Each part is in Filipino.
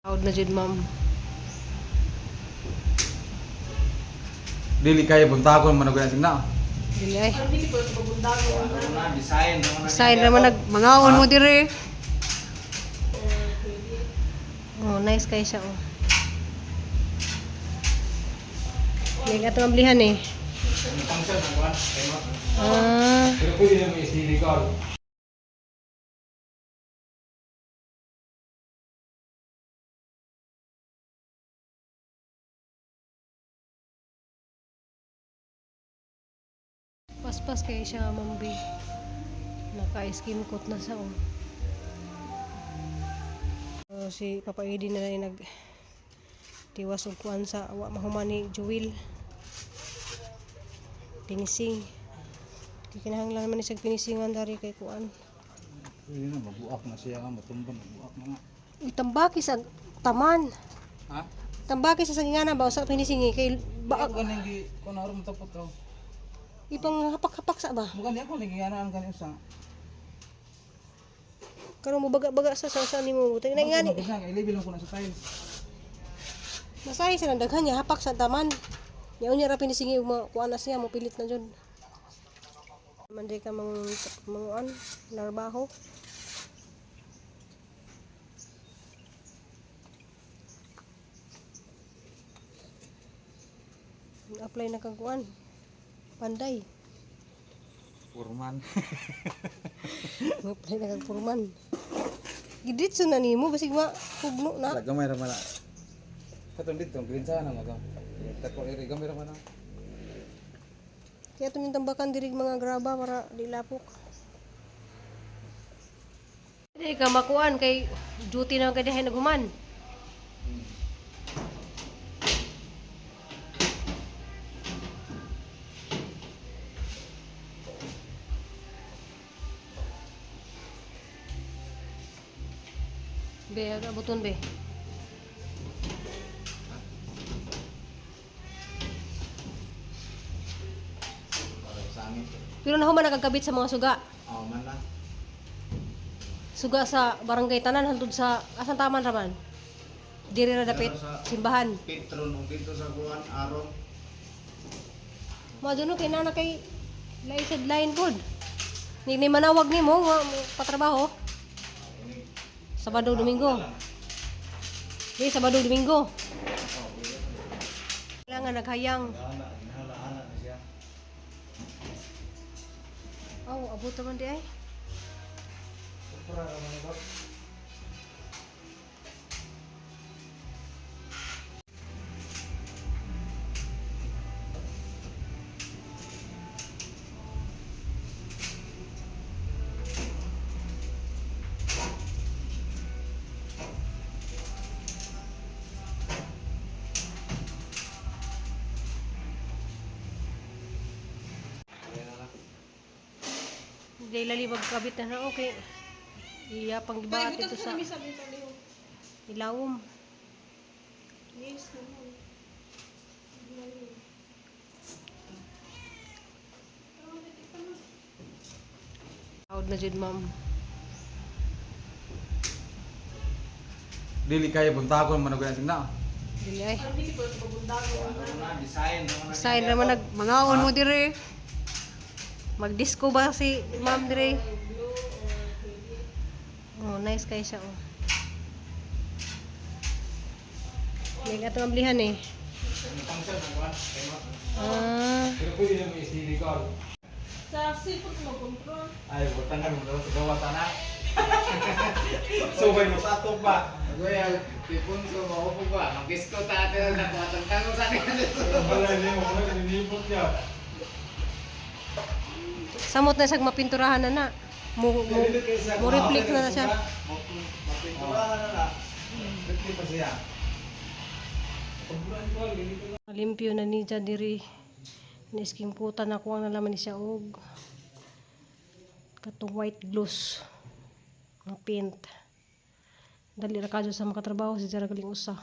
Out na jud, ma'am. Dili kaya buntagon man og na. Dili ay. Design Sign naman nagmangaon mo dire. Oh, nice kay siya oh. Ning ato ang blihan eh. function ng kuan. Ah, Pero pwede na may SD card. paspas kay siya, ma'am B. Naka-skin coat na sa oh. Si Papa Eddie na lang nag tiwas og kuan sa awa mahuman ni Joel. Finishing. Kinahanglan naman ni sa finishingan dari kay kuan. Pwede na mabuak na siya nga matumban mabuak na nga. Uy, tambaki sa taman. Ha? Tambaki sa sagingana ba sa finishing kay Ba ba ganing gi kun aro mo tapos to. ipang hapak-hapak sa ba. Mugan di ako lagi ana ganin sa. Karon mo baga-baga sa nimo. Tay na ngani. Level lang ko na sa tiles. Masahi sa daghan niya hapak sa taman. Nya unya ra pinisingi mo kuan na siya mo pilit na jud. Manday ka manguan larbaho. Apply na kag kuan. Panday. Purman. Apply na kag purman. Giditso na nimo basig ma pugno na. Gamay ra man. Katong dito green sana mo to. Tako iri gamay ra man. Kaya tuming tambakan diri mga graba para di lapok. Di ka makuan kay duty na kay dihay naghuman. Be, ada buton be. Pero nahuman nagkakabit sa mga suga. Oh man lang. Suga sa barangay tanan hantod sa asan taman raman. Diri ra dapit simbahan. Petron og dito sa kuan aron. Maduno kay nana kay laisad line pod. Ni manawag nimo nga patrabaho. Sabado Domingo. Di Sabado Domingo. Kailangan naghayang. Ana na siya. Oh, abot naman di ay. Para man ba? Di lali magkabit na okay. Iya pang gibaat ito sa ilawom. Out na jud, ma'am. Dili kaya buntagon man og na. Dili ay. Design Sign naman nagmangaon mo dire. Mag-disco ba si ma'am dire? Oh, nice kay siya oh. Ning ato ang blihan eh. function ng kuan. Ah, Pero pwede na may SD card. Sa cellphone mo control. Ay, butangan mo daw sa gawa sana. Subay mo sa atok ba? Kuya, tipon ko maupo ba? Mag-disco ta atin na kuwatang ko sa akin. Wala niya mo na nilipot niya. samot na siyang mapinturahan na na. Mo reflect na na siya. Mapinturahan na na. Reflect pa siya. Limpyo na ni diri. Nisking putan ako ang nalaman ni siya og katong white gloss nga paint. Dali ra kadyo sa makatrabaho si Jara galing usa.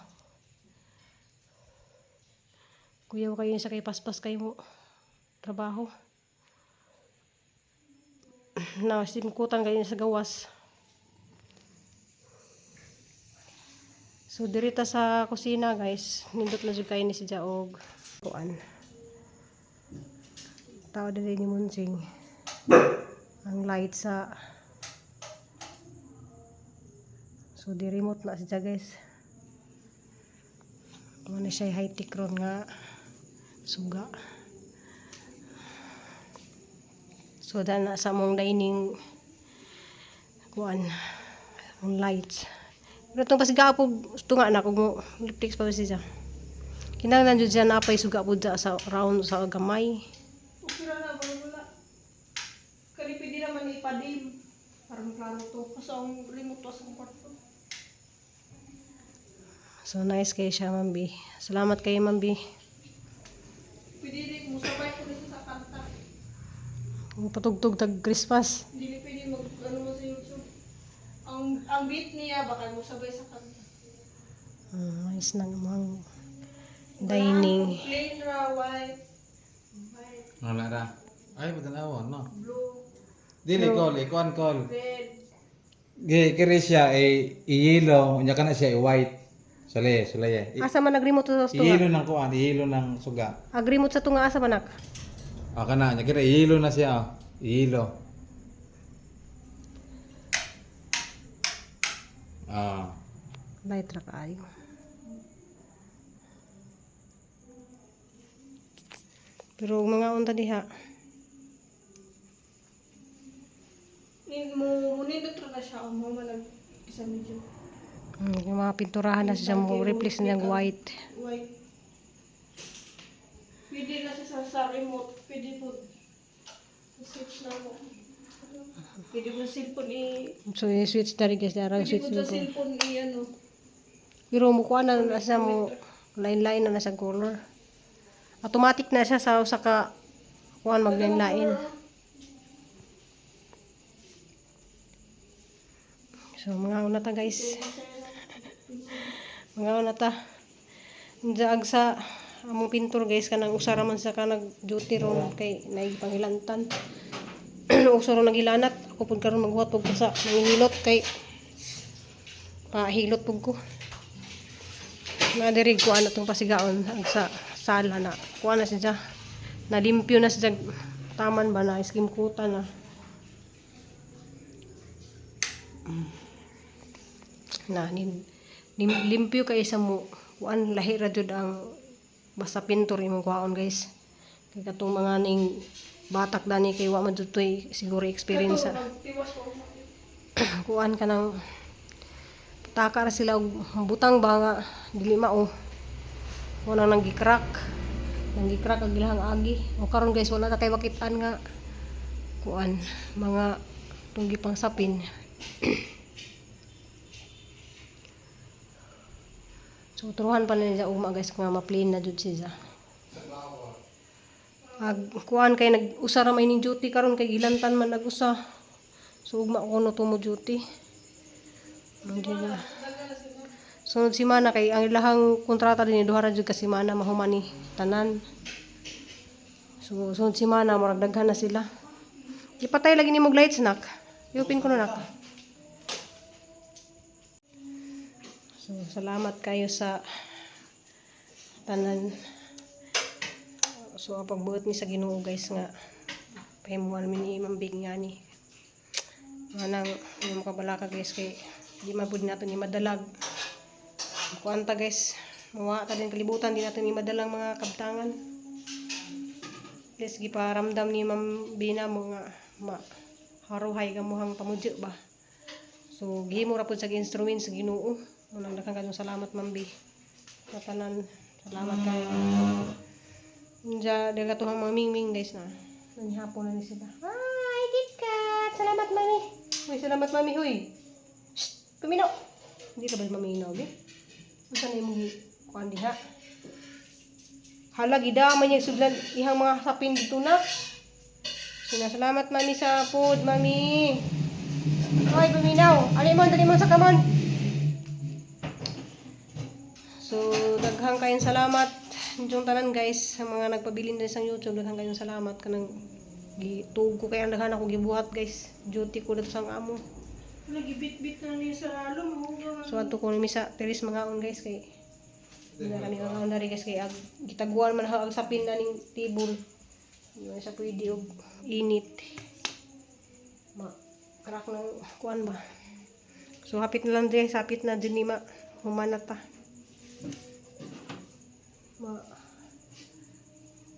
Kuya kayo sa kay paspas kay mo trabaho. Na simkutan kayo sa gawas. So dirita sa kusina guys, nindot na jud kay ni si Jaog. Kuan. Tao dili ni Munsing. Ang light sa so di remote na siya guys. Ano siya high-tech ron nga suga. So dan na sa mong dining kuan ang lights. Pero itong pasiga po, ito nga na, kung liptics pa ba siya. Kinahanglan jud siya napay suga po sa round sa gamay. Okay na wala. Kani pwede naman ipadim. Parang klaro to. Kasi ang remote to sa kwarto. So nice kay siya, Mambi. Salamat kay Mambi. Pwede rin mo sabay ko rin sa kanta. Patugtog tag Christmas. Hindi pwede mag ano mo sa YouTube. Ang beat niya baka mo sabay sa kanta. Nice na namang dining. Plain ra white. White, Wala ra. Ay, matanawon, no? blue, Dili call, ikuan call. red. Kiri siya ay i-yellow, nya kana siya i-white. Sale. Asa man nag-remote sa tunga? I-yellow ng kuan, i-yellow ng suga. Agreement sa tunga asa man nak? Kana nya kira i-yellow na siya, oh. I-yellow. Light ra kaayo. Pero mga unta diha. Nindot ra na siya. Mo man isa medyo Yung mga pinturahan na siya mo replace na ng white. white. Pwede na siya sa remote. Pwede po. Switch na mo. Pwede mo cellphone So yung switch dari guys, darang pwede switch mo sa nito. cellphone ano. Pero mukha na siya mo line-line na siya color. Automatic na siya sa usa ka kuan mag-line-line. So mga una ta guys. Mga una ta. Diag sa among pintor guys kanang usara man sa kanang duty ron kay naipangilantan. Usara nagilanat ako pud karon maghuwat og sa nangihilot kay pahilot pud ko. Nadirig ko ano itong pasigaon sa sala na kuha na siya nalimpyo na siya taman ba na iskimkutan na limpyo kay sa mo kuan lahi ra jud ang basta pintor imong kuhaon guys kay katong mga ning batak dani kay wa man jud toy siguro experience sa Tiwas ko. kuan kanang taka ra sila og butang ba nga dili mao wala nang gicrack ang ilahang agi o karon guys wala na kay makitaan nga kuan mga tunggi pang sapin. So turuhan pa na niya ugma guys nga ma-plain na jud siya. Kuan kay nag-usa ra may ning duty karon kay gilantan man nag-usa. So ugma ko no tumo duty. Hindi na. Sunod si Mana kay ang ilahang kontrata din duha ra jud ka si Mana mahumani tanan. So sunod si Mana murag daghan na sila. Ipatay lagi ni mog lights nak. Iupin ko na nak. So salamat kayo sa tanan. So ang pagbuot ni sa Ginoo guys nga pahimuan mi ni Imam Big nga ni. Manang yung makabalaka guys kay di mabud nato ni madalag. Kuanta guys, mawa ta din kalibutan di nato ni madalang mga kabtangan. Please giparamdam ni Ma'am Bina mo nga haruhay kamuhang pamudyo ba. So gihimo ra pud sa instrument sa Ginoo. Unang daghang kayong salamat Ma'am B. Sa tanan, salamat kayo. Diya dala to mga mingming guys na. Nanghapon na ni sila. Hi, KitKat! Salamat Mami. Uy, salamat Mami, huy. Shh, puminaw. Hindi ka ba maminaw, be? Saan na yung kuhan diha? Hala, gidamay niya sudlan ihang mga sapin dito na. Salamat Mami sa food, Mami. Hoy, puminaw. Dali mo sa kamon. So, daghang kayong salamat. Yung tanan guys, sa mga nagpabilin din sa YouTube, daghang kayong salamat kanang gituog ko kay ang daghan ako gibuhat guys. Duty ko dito sa amo. Lagi bit-bit na niya sa lalo. Mahugaw. So ato ko ni misa tiris mangaon guys kay na kani mangaon dari guys kay gitaguan man ha ang sapin na ning tibol. Yun sa pwede og init. Crack ng kuan ba. So hapit na lang din, hapit na din ni humanat pa.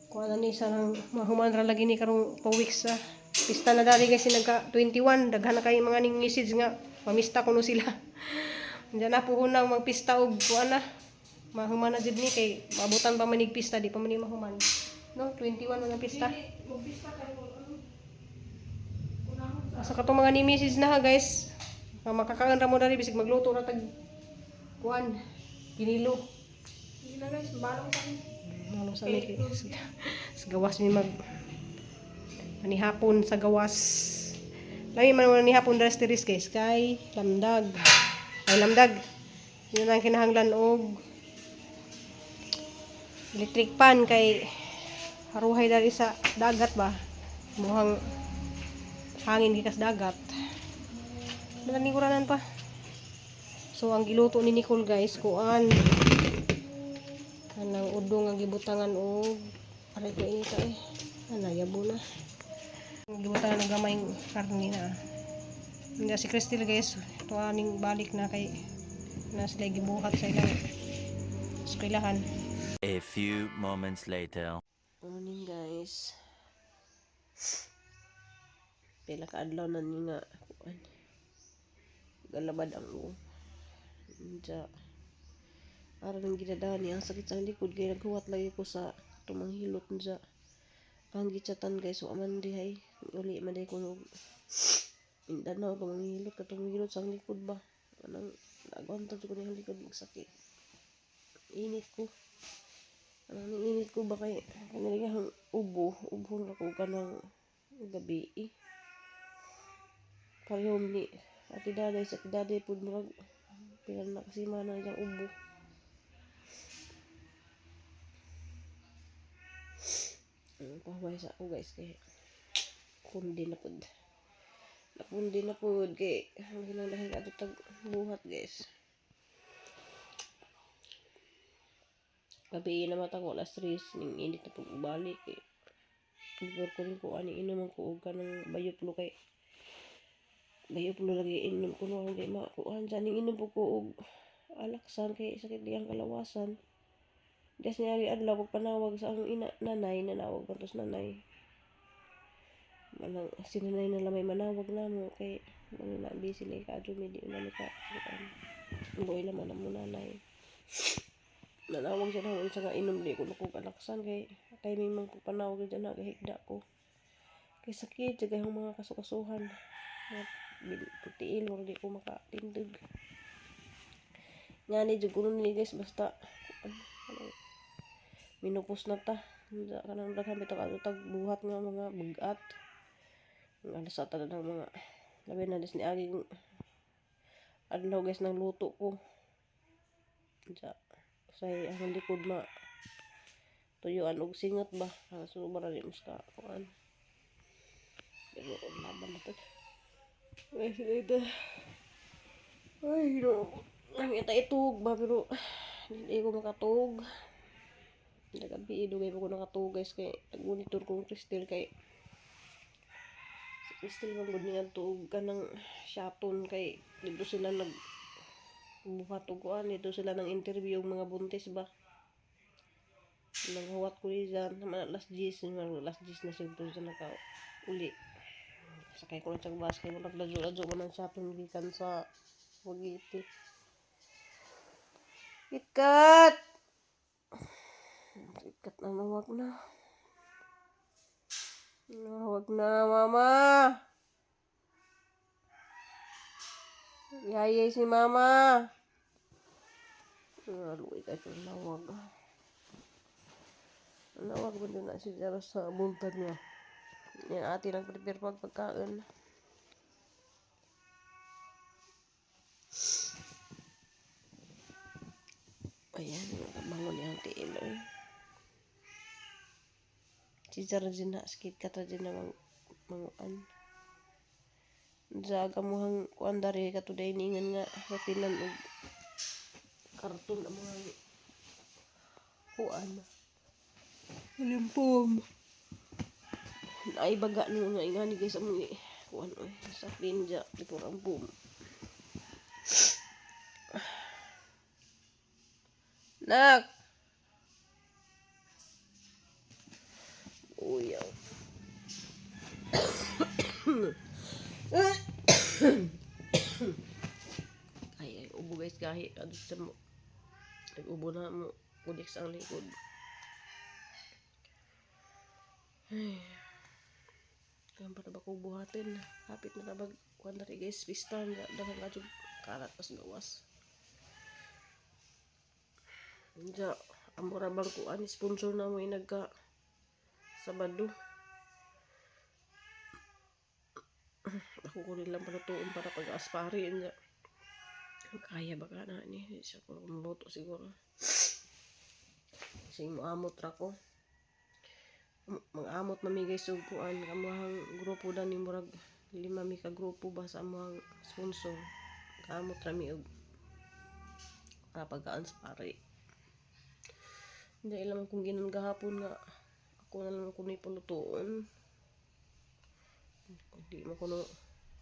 Kuan na ni sa nang mahuman ra lagi ni karong pa-weeks sa pista na dali guys nagka 21 daghan na kay mga ning message nga mamista kuno sila. Diyan na po hunang magpista og kuan na. Mahuman na jud ni kay mabutan pa manig pista di pa man ni mahuman. No, 21 man ang pista. Magbista kayo. Asa ka mga ni message na ha guys. Makakaon ra mo dali bisig magluto ra tag kuan kinilo. Sige na guys, balong sa akin. Ano sa mi sa gawas mi mag manihapon sa gawas. Lami man ni hapon dres tiris guys kay lamdag. Ay lamdag. Yun ang kinahanglan og electric pan kay haruhay dali sa dagat ba. Muhang hangin gikas dagat. Nalaningkuranan pa. So ang giluto ni Nicole guys kuan kanang udong nga gibutangan og aray ko ini kay yabo na. Gibutangan og gamay karne na. Hindi si Crystal guys tuaning balik na kay na sila gibuhat sa ilang eskwelahan. A few moments later. Morning guys. Pila ka adlaw na ni nga kuan. Galabad ang uong. Diya. Ara nang ginadahan niya ang sakit sa likod kaya naghuwat lagi ko sa tumang hilot diya. Ang gitsatan guys wa man di hay uli man di ko Mindanao tumang hilot katong hilot sa likod ba. Anang nagwanta ko ni ang likod magsakit. Init ko. Anang init ko ba kay kanang ubo na ko kanang gabi parehong ni ati daday pud murag pilan na kasi mana yang ubo. Pahaway sa ako guys kay pundi na pud kay hinanglahin ato tag buhat guys. Gabi na matag wala stress ning init na pud balik eh. Siguro ko rin ko ani inom ko og kanang bayoplo kay bayoplo lagi inom ko no kay makuhan sa ning inom po ko og alaksan kay sakit diyang kalawasan. Des niya adlaw pag panawag sa ang nanay nanawag pa tos nanay. Manang sinanay na lamay manawag na mo kay man na busy na ka adto di na ka boy la man mo nanay. Nanawag siya na sa nga inom di ko kung alaksan kay timing mang panawag dyan na kahigda ko. Kay sakit jagay ang mga kasukasuhan. Tiil mo di ko makatindig. Nga ni jugunon ni guys basta minupos na ta. Kanang daghan bitaw tag buhat nga mga bugat. Ang alas ata ng mga labi na dis ni aging adlaw guys nang luto ko. Say ang likod ma tuyuan og singot ba so bara di muska kuan pero laban na to ay no ang itug ba pero hindi ko makatug nagabi dugay ko nakatug guys kay nagmonitor kong Crystal kay si Crystal man gud niya tuog kanang shaton kay dito sila nag buhat og kuan dito sila nang interview mga buntis ba. Nanghuwat ko dyan, last 10 na siguro dyan naka-uli. Sakay ko na sa bus, kaya mo nagladyo-ladyo ko ng shopping gikan sa Wagiti. Ikat! Ikat na nawag na. Nawag na, mama! Yayay si mama! Luwi ka siya nawag. Nawag mo din na siya sa buntag niya. Yan ate nag-prepare pagkain. Ayan, bangon niya ang tiil. Si Jarjin na, sakit ka ta dyan na manguan. Jaga mo hang kuan dari katuday ningan nga rapinan og karton ang mga kuan. Limpom. Ay baga no nga ingani guys amo kuan oy sa pinja ito ang boom. Nak. Uyaw. Ay ubo guys gahi adto sa mo. Nag-ubo na mo kudik sa likod. Ay. Kaya pa ba ko buhatin? Hapit na tabag kuan diri guys pista nga daghang kadyo karat pas gawas. Anja amora bang kuan sponsor na mo nagka Sabado. Ako ko lang palutuon para pag-aspari anja. Kaya ba ka na ni siya ko luto siguro. Sing moamot ra ko. Mag-amot mamigay sug kuan kamuhang grupo dan ni murag 5 mi ka grupo ba sa among sponsor. Kaamot ra mi og para pag-aspari. Hindi ilang kung ginan gahapon nga ako na lang kuno ipulutuon. Di mo kuno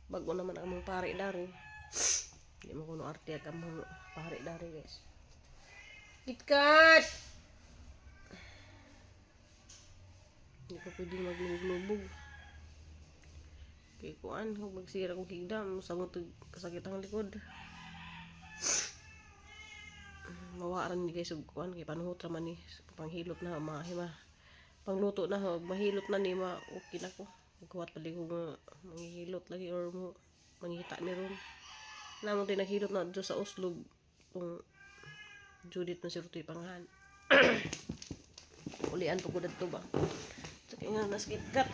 bago naman ang mong pare dari. Di mo kuno arte ang mong pare dari guys. KitKat! Hindi ko pwedeng maglubog-lubog. Kaya kuan, kung magsira kong higdam, samot kasakit ang likod. Mawaran ni guys kuan kay panuhot ra man ni panghilot na mahima pangluto na mahilot na ni okay na ko kuwat pali ko manghihilot lagi or mo mangita ni ron namo din naghilot na do sa uslog kung Judith na si Rutoy Panghan. Ulian po ko dito ba sakit nga nas KitKat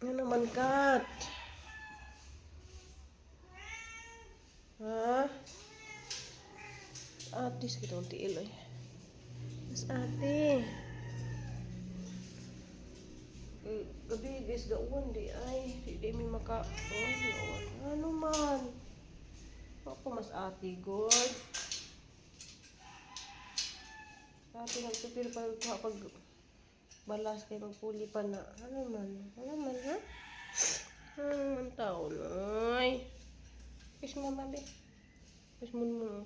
nga naman kat ha atis kita ang tiil ay. Mas ate. Gabi guys gauwan di ay. Di may maka. Oh, ano man. Ako mas ate god. Ate nagtupir pa pag balas kay magpuli pa na. Ano man ha? Ano man taon ay. Kiss mama be. Kiss mo.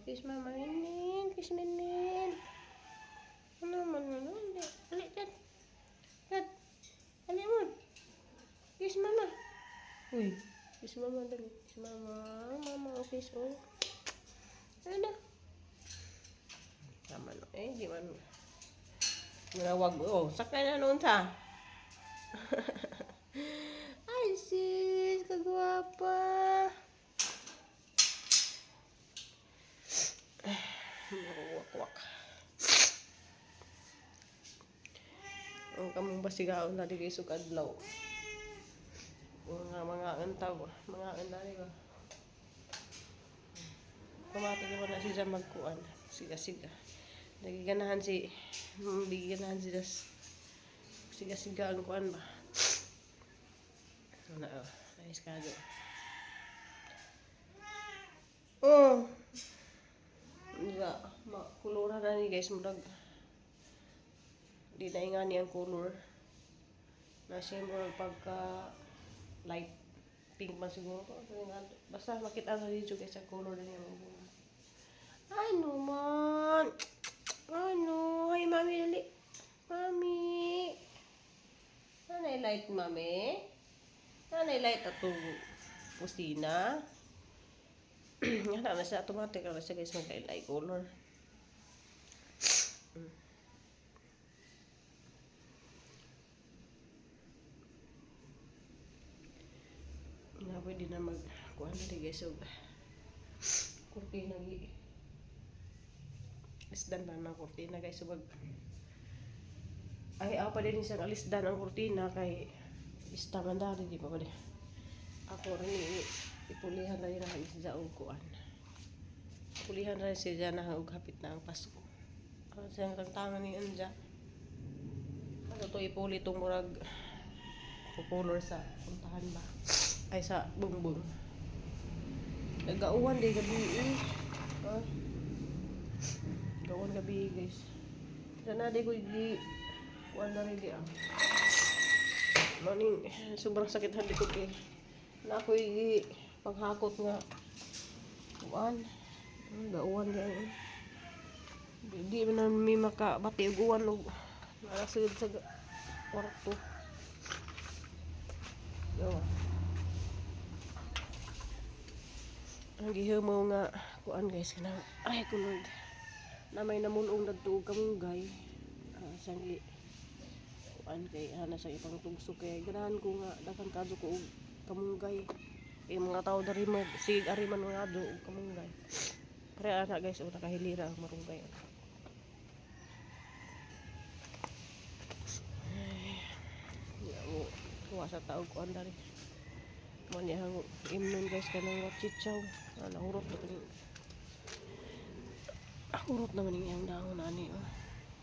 Kiss mama Minin. Kiss Minin. Ano man ano? Alik kat. Kat. Alik mo. Kiss mama. Uy. Kiss mama dali. Kiss mama. Mama kiss oh. Ano? Tama no. Di man. Nawag mo. Oh, sakay na noon sa. Ay sis. Kagwapa. Wak-wak. Ang kamong basigaon na di sug adlaw. Mga antaw, mga anay ba. Kumato naman na siya magkuan. Siga-siga. Nagiganahan si biganahan si das. Siga-siga ang kuan ba. Ano nice kado. Oh. Nga, makulura na ni guys, murag di na ingani ang color na siya murag pagka light pink man siguro basta makita sa video guys ang color na niya ano man ano, hi mami dali mami nanay light mami nanay light ato kusina. Nga na siya automatic na siya guys mag-light color. Nga pwede na mag-kuhan na rin guys. Kurtina gi. Alisdan na ng kurtina guys. Ay apa din isang alisdan ang kurtina kay istangan dari di ba ba di. Ako rin ipulihan na yun ang isda o kuan. Ipulihan na siya na og hapit na ang Pasko. Ano siyang tantangan ni Anja. Ano to ipuli itong murag color sa puntahan ba. Ay sa bumbong. Nagauwan di gabi ah. Gauwan gabi guys. Sana di ko di kuan na rin di Maning sobrang sakit handi ko kay. Na ako panghakot nga kuan. Gauwan gay. Di man mi makabati og uwan og narasud sa kwarto. Yo. Ang gihimaw nga kuan guys kanang ay kulod. Na may namulong dadto kamunggay. Sang kuan kay ana sa ipang tugso kay ganahan ko nga dakan kadto ko og kamunggay. Mga tao dari mag sig ari man nga do og kamunggay. Pero ana guys una kahilira ang marunggay. Kuha sa taog kuan dari. Mo ni hang imnon guys kanang chichaw. Nahurot na kini. Hurot naman yung dahon ani.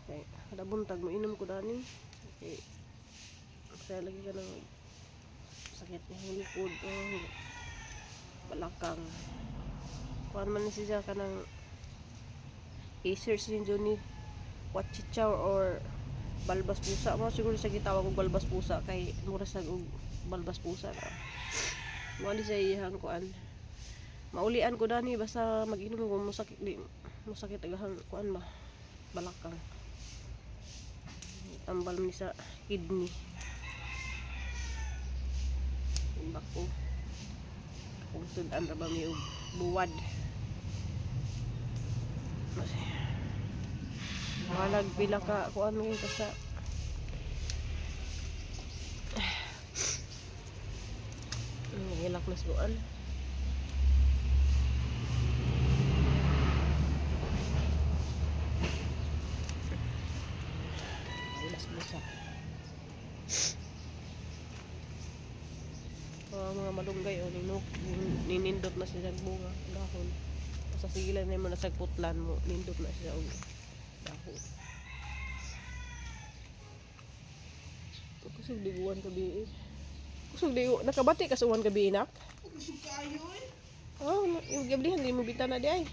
Okay, kada buntag mo inom ko dani. Okay. Saya lagi ka ng sakit ng likod o balakang. Kuan man siya ka ng i-search din dyan ni wachichaw or balbas pusa. Mo siguro siya gitawag og balbas pusa kay mura sa og balbas pusa na. Mo di sa iyang kuan. Maulian ko dani basta mag-inom ko musakit agahang kuan ba balakang. Tambal ni sa kidney. Bako. Kung sudan ra ba mi og buwad. Malag pila ka kuan mo ka sa hilak na suan. Busa. Mga malunggay o ninindot na siya bunga dahon. Sa sigilan na mo na sa putlan mo nindot na siya og dahon. Kusog diguan gabi. Kusog digo nakabati ka sa uwan gabi nak. Kusog kayo eh. Oh, yung gablihan di mo bitana di ay.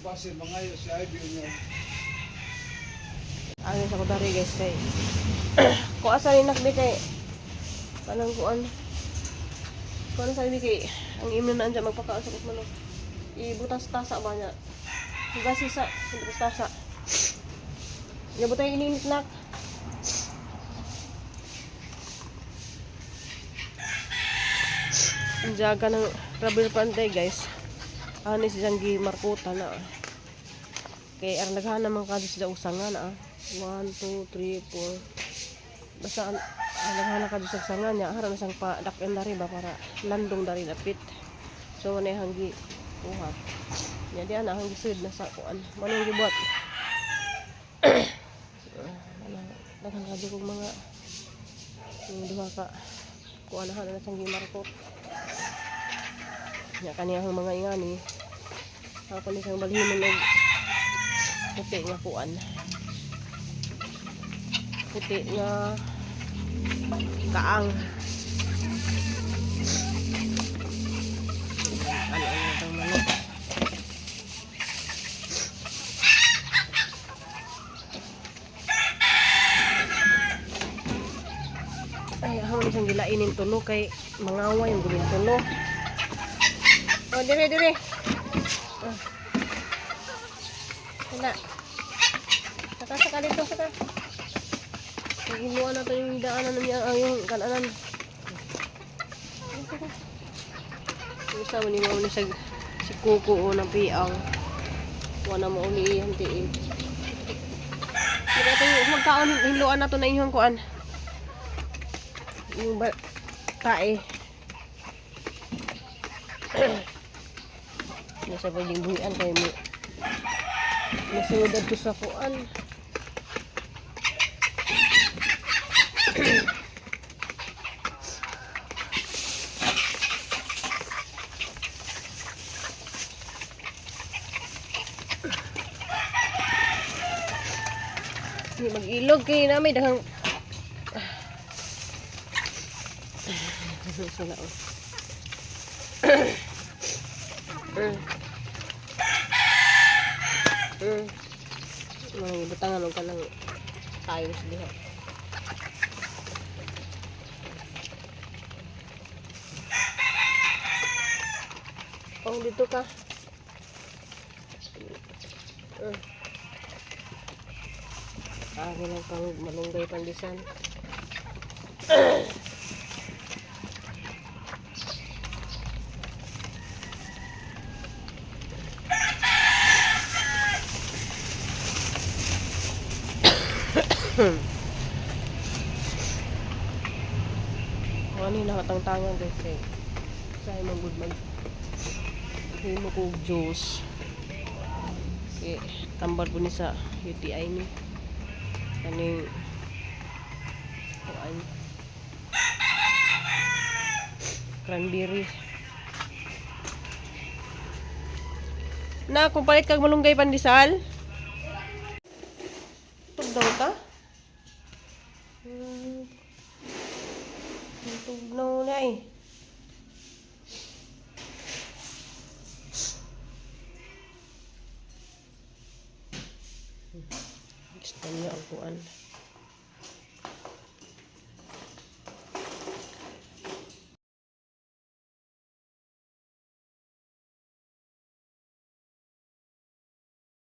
Base mangayo si Ivy niyo. Ano sa ko dari guys kay ko asa ni nakdi kay kanang kuan kuan sa kay ang imnon na anja magpakaon sa manok ibutas tasa ba nya hugas sa ibutas tasa ya butay ininit nak jaga ng rubber pantay guys ani siyang gimarkuta na kay ang naghahan naman kada sila usangan 1, 2, 3, 4 basta ang naghahan kada sa usangan niya haran sang padak-en dari ba para landong dari lapit so manay hanggi uhat nya di ana hanggi sud na sa kuan manong gibuhat daghan kadto kog mga yung duha ka kuanahan na sang gimarkot nya kaniyang mga ingani ako ni sang balhinon og puti nga kuan puti nga kaang ano itong manok ay ako ni sang gilainin tulo kay mangaway yung gawin tulo oh dire wala. Saka dito, saka. Hinuan natin yung daanan niya, yung kananan. Yung isa, manimaw na si Kuko o ng piang. Wala mo uliihan tiig. Hindi natin yung pagkaon hinluan na to na inyong kuan. Yung tae. Nasa pwedeng buhian kayo mo. Nasudad ko sa kuan. Mag-ilog kayo na may daghang sila oh. Mga butangan ka lang tayo sa diha. Oh, dito ka. Akin lang kang malunggay pandisan. Ano yung nakatangtangan guys eh. Sa'yo mag-good mag himo ko juice. Okay, tambal po ni sa UTI ni. Kaning kuan cranberry na kung palit kag malunggay pandesal tugnaw ka tugnaw na eh gusto niya ang kuan